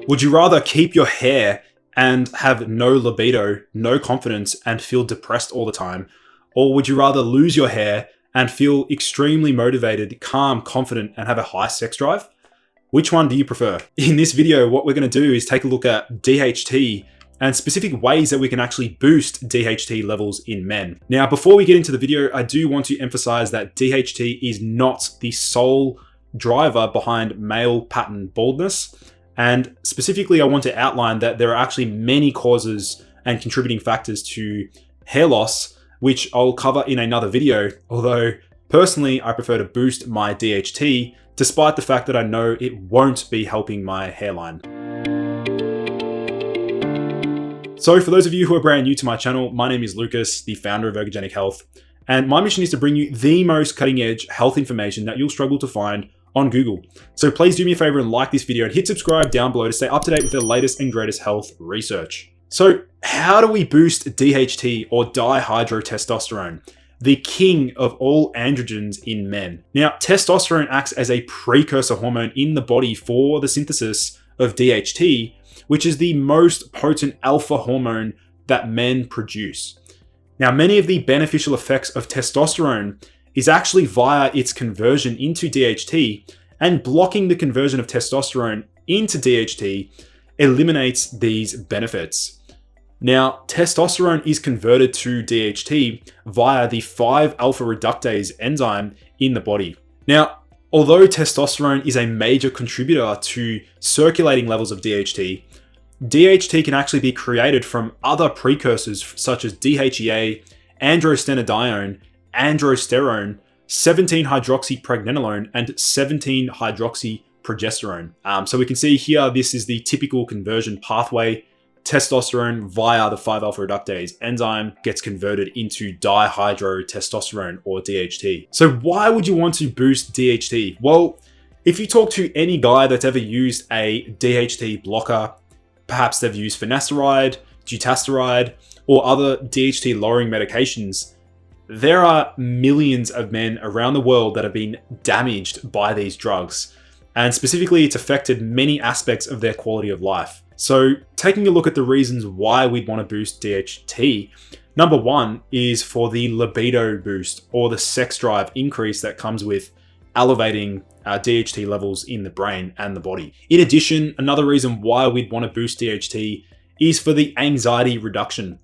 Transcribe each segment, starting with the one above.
Would you rather keep your hair and have no libido, no confidence, and feel depressed all the time? Or would you rather lose your hair and feel extremely motivated, calm, confident, and have a high sex drive? Which one do you prefer? In this video, what we're going to do is take a look at DHT and specific ways that we can actually boost DHT levels in men. Now, before we get into the video, I do want to emphasize that DHT is not the sole driver behind male pattern baldness. And specifically, I want to outline that there are actually many causes and contributing factors to hair loss, which I'll cover in another video. Although personally, I prefer to boost my DHT, despite the fact that I know it won't be helping my hairline. So for those of you who are brand new to my channel, my name is Lucas, the founder of Ergogenic Health. And my mission is to bring you the most cutting edge health information that you'll struggle to find on Google. So please do me a favor and like this video and hit subscribe down below to stay up to date with the latest and greatest health research. So how do we boost DHT or dihydrotestosterone, the king of all androgens in men? Now, testosterone acts as a precursor hormone in the body for the synthesis of DHT, which is the most potent alpha hormone that men produce. Now, many of the beneficial effects of testosterone is actually via its conversion into DHT, and blocking the conversion of testosterone into DHT eliminates these benefits. Now, testosterone is converted to DHT via the 5-alpha reductase enzyme in the body. Now, although testosterone is a major contributor to circulating levels of DHT, DHT can actually be created from other precursors such as DHEA, androstenedione, androsterone, 17-hydroxypregnenolone, and 17-hydroxyprogesterone. So we can see here, this is the typical conversion pathway. Testosterone via the 5-alpha reductase enzyme gets converted into dihydrotestosterone or DHT. So why would you want to boost DHT? Well, if you talk to any guy that's ever used a DHT blocker, perhaps they've used finasteride, dutasteride, or other DHT lowering medications, there are millions of men around the world that have been damaged by these drugs. And specifically, it's affected many aspects of their quality of life. So taking a look at the reasons why we'd want to boost DHT, number one is for the libido boost or the sex drive increase that comes with elevating DHT levels in the brain and the body. In addition, another reason why we'd want to boost DHT is for the anxiety reduction.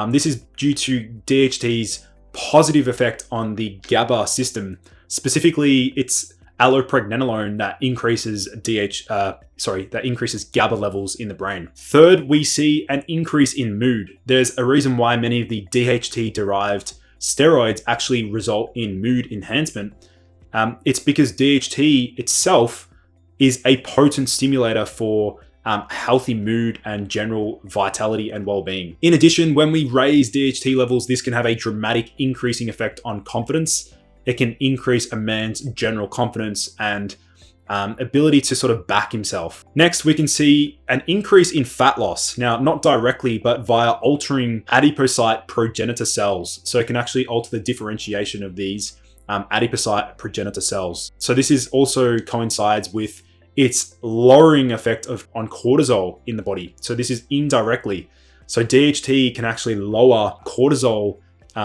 This is due to DHT's positive effect on the GABA system. Specifically, it's allopregnenolone that increases GABA levels in the brain. Third, we see an increase in mood. There's a reason why many of the DHT-derived steroids actually result in mood enhancement. It's because DHT itself is a potent stimulator for healthy mood and general vitality and well-being. In addition, when we raise DHT levels, this can have a dramatic increasing effect on confidence. It can increase a man's general confidence and ability to sort of back himself. Next, we can see an increase in fat loss. Now, not directly, but via altering adipocyte progenitor cells. So it can actually alter the differentiation of these adipocyte progenitor cells. So this is also coincides with its lowering effect on cortisol in the body. So this is indirectly. So DHT can actually lower cortisol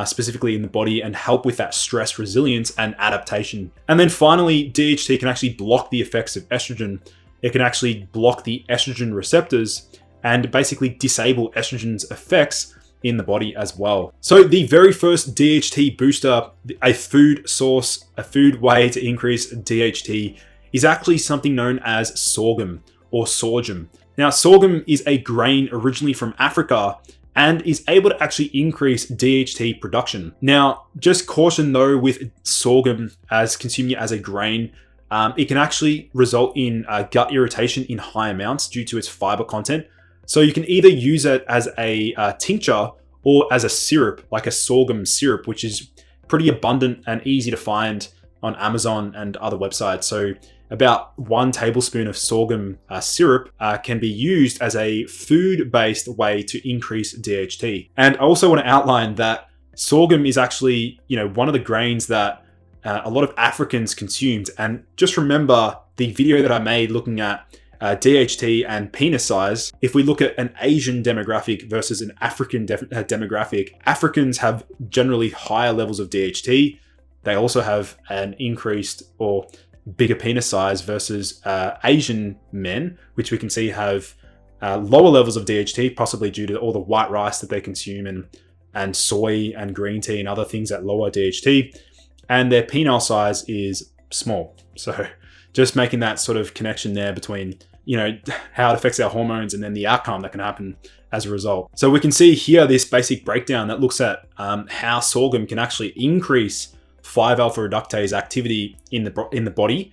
specifically in the body and help with that stress resilience and adaptation. And then finally, DHT can actually block the effects of estrogen. It can actually block the estrogen receptors and basically disable estrogen's effects in the body as well. So the very first DHT booster, a food source, a food way to increase DHT, is actually something known as sorghum or sorghum. Now, sorghum is a grain originally from Africa and is able to actually increase DHT production. Now, just caution though with sorghum as consuming it as a grain, it can actually result in gut irritation in high amounts due to its fiber content. So you can either use it as a tincture or as a syrup, like a sorghum syrup, which is pretty abundant and easy to find on Amazon and other websites. So about 1 tablespoon of sorghum syrup can be used as a food-based way to increase DHT. And I also want to outline that sorghum is actually, one of the grains that a lot of Africans consumed. And just remember the video that I made looking at DHT and penis size, if we look at an Asian demographic versus an African demographic, Africans have generally higher levels of DHT. They also have an increased or bigger penis size versus Asian men, which we can see have lower levels of DHT, possibly due to all the white rice that they consume and soy and green tea and other things that lower DHT. And their penile size is small. So just making that sort of connection there between, how it affects our hormones and then the outcome that can happen as a result. So we can see here this basic breakdown that looks at how sorghum can actually increase 5-alpha reductase activity in the body,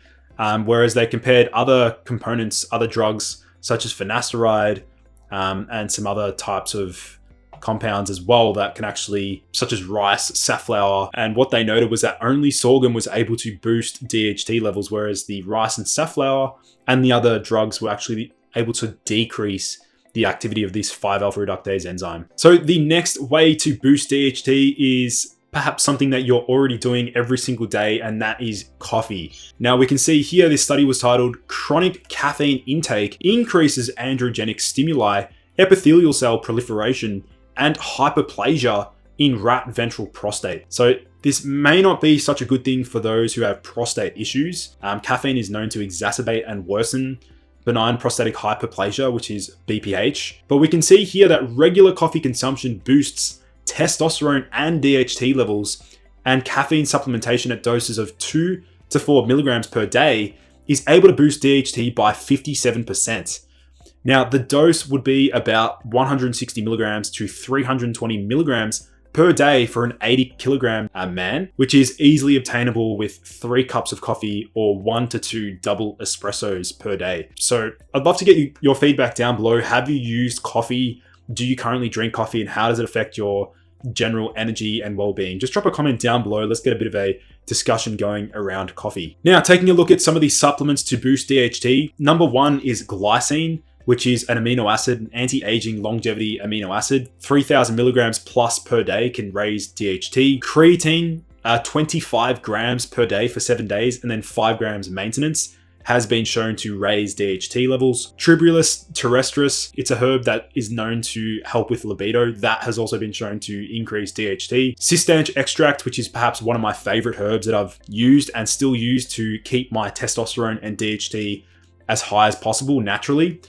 whereas they compared other components, other drugs such as finasteride and some other types of compounds as well that can actually, such as rice, safflower, and what they noted was that only sorghum was able to boost DHT levels, whereas the rice and safflower and the other drugs were actually able to decrease the activity of this 5-alpha reductase enzyme. So the next way to boost DHT is perhaps something that you're already doing every single day, and that is coffee. Now we can see here this study was titled "Chronic Caffeine Intake Increases Androgenic Stimuli, Epithelial Cell Proliferation, and Hyperplasia in Rat Ventral Prostate." So this may not be such a good thing for those who have prostate issues. Caffeine is known to exacerbate and worsen benign prostatic hyperplasia, which is BPH. But we can see here that regular coffee consumption boosts testosterone and DHT levels, and caffeine supplementation at doses of 2 to 4 milligrams per day is able to boost DHT by 57%. Now, the dose would be about 160 milligrams to 320 milligrams per day for an 80 kilogram man, which is easily obtainable with 3 cups of coffee or 1 to 2 double espressos per day. So I'd love to get your feedback down below. Have you used coffee? Do you currently drink coffee, and how does it affect your general energy and well-being? Just drop a comment down below. Let's get a bit of a discussion going around coffee. Now, taking a look at some of these supplements to boost DHT. Number 1 is glycine, which is an amino acid, an anti-aging longevity amino acid. 3,000 milligrams plus per day can raise DHT. Creatine, 25 grams per day for 7 days, and then 5 grams maintenance, has been shown to raise DHT levels. Tribulus terrestris, it's a herb that is known to help with libido. That has also been shown to increase DHT. Cistanche extract, which is perhaps one of my favorite herbs that I've used and still use to keep my testosterone and DHT as high as possible naturally.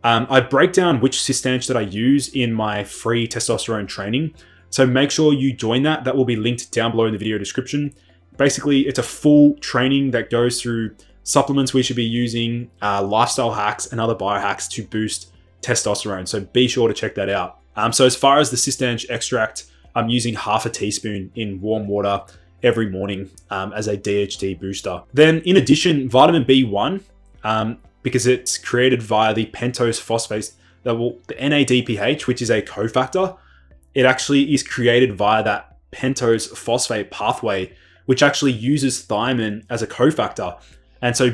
I break down which cistanche that I use in my free testosterone training. So make sure you join that. That will be linked down below in the video description. Basically, it's a full training that goes through supplements we should be using, lifestyle hacks, and other biohacks to boost testosterone. So be sure to check that out. So as far as the cistanche extract, I'm using half a teaspoon in warm water every morning as a DHT booster. Then in addition, vitamin B1, because it's created via the pentose phosphate, the NADPH, which is a cofactor, it actually is created via that pentose phosphate pathway, which actually uses thiamine as a cofactor. And so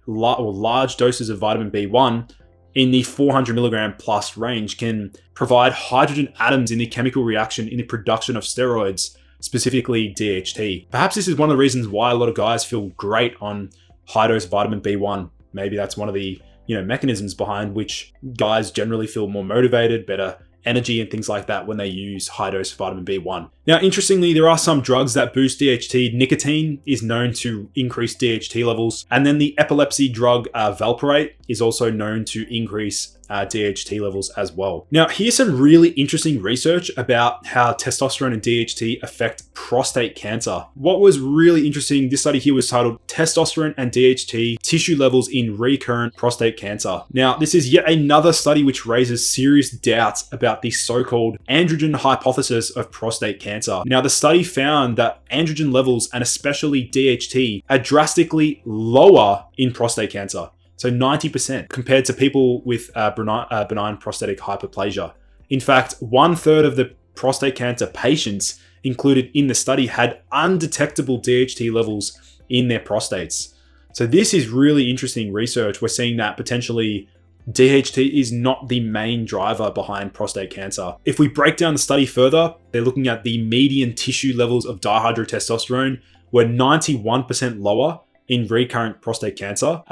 large doses of vitamin B1 in the 400 milligram plus range can provide hydrogen atoms in the chemical reaction in the production of steroids, specifically DHT. Perhaps this is one of the reasons why a lot of guys feel great on high dose vitamin B1. Maybe that's one of the mechanisms behind which guys generally feel more motivated, better energy and things like that when they use high dose vitamin B1. Now, interestingly, there are some drugs that boost DHT. Nicotine is known to increase DHT levels. And then the epilepsy drug valproate is also known to increase DHT levels as well. Now, here's some really interesting research about how testosterone and DHT affect prostate cancer. What was really interesting, this study here was titled "Testosterone and DHT Tissue Levels in Recurrent Prostate Cancer." Now, this is yet another study which raises serious doubts about the so-called androgen hypothesis of prostate cancer. Now, the study found that androgen levels, and especially DHT, are drastically lower in prostate cancer. So 90% compared to people with benign prostatic hyperplasia. In fact, 1/3 of the prostate cancer patients included in the study had undetectable DHT levels in their prostates. So this is really interesting research. We're seeing that potentially DHT is not the main driver behind prostate cancer. If we break down the study further, they're looking at the median tissue levels of dihydrotestosterone were 91% lower in recurrent prostate cancer.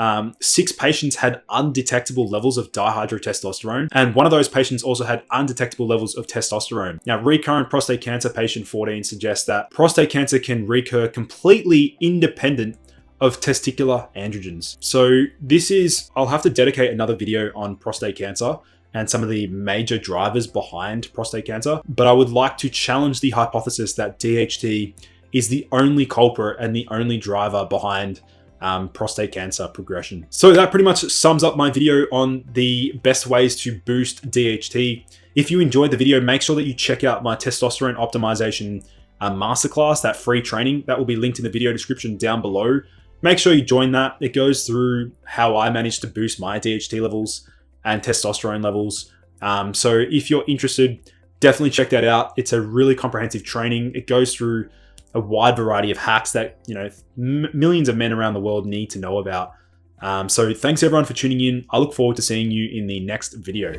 6 patients had undetectable levels of dihydrotestosterone, and one of those patients also had undetectable levels of testosterone. Now, recurrent prostate cancer patient 14 suggests that prostate cancer can recur completely independent of testicular androgens. So I'll have to dedicate another video on prostate cancer and some of the major drivers behind prostate cancer, but I would like to challenge the hypothesis that DHT is the only culprit and the only driver behind prostate cancer progression. So that pretty much sums up my video on the best ways to boost DHT. If you enjoyed the video, make sure that you check out my testosterone optimization masterclass, that free training that will be linked in the video description down below. Make sure you join that. It goes through how I managed to boost my DHT levels and testosterone levels. So if you're interested, definitely check that out. It's a really comprehensive training. It goes through a wide variety of hacks that millions of men around the world need to know about. So thanks everyone for tuning in. I look forward to seeing you in the next video.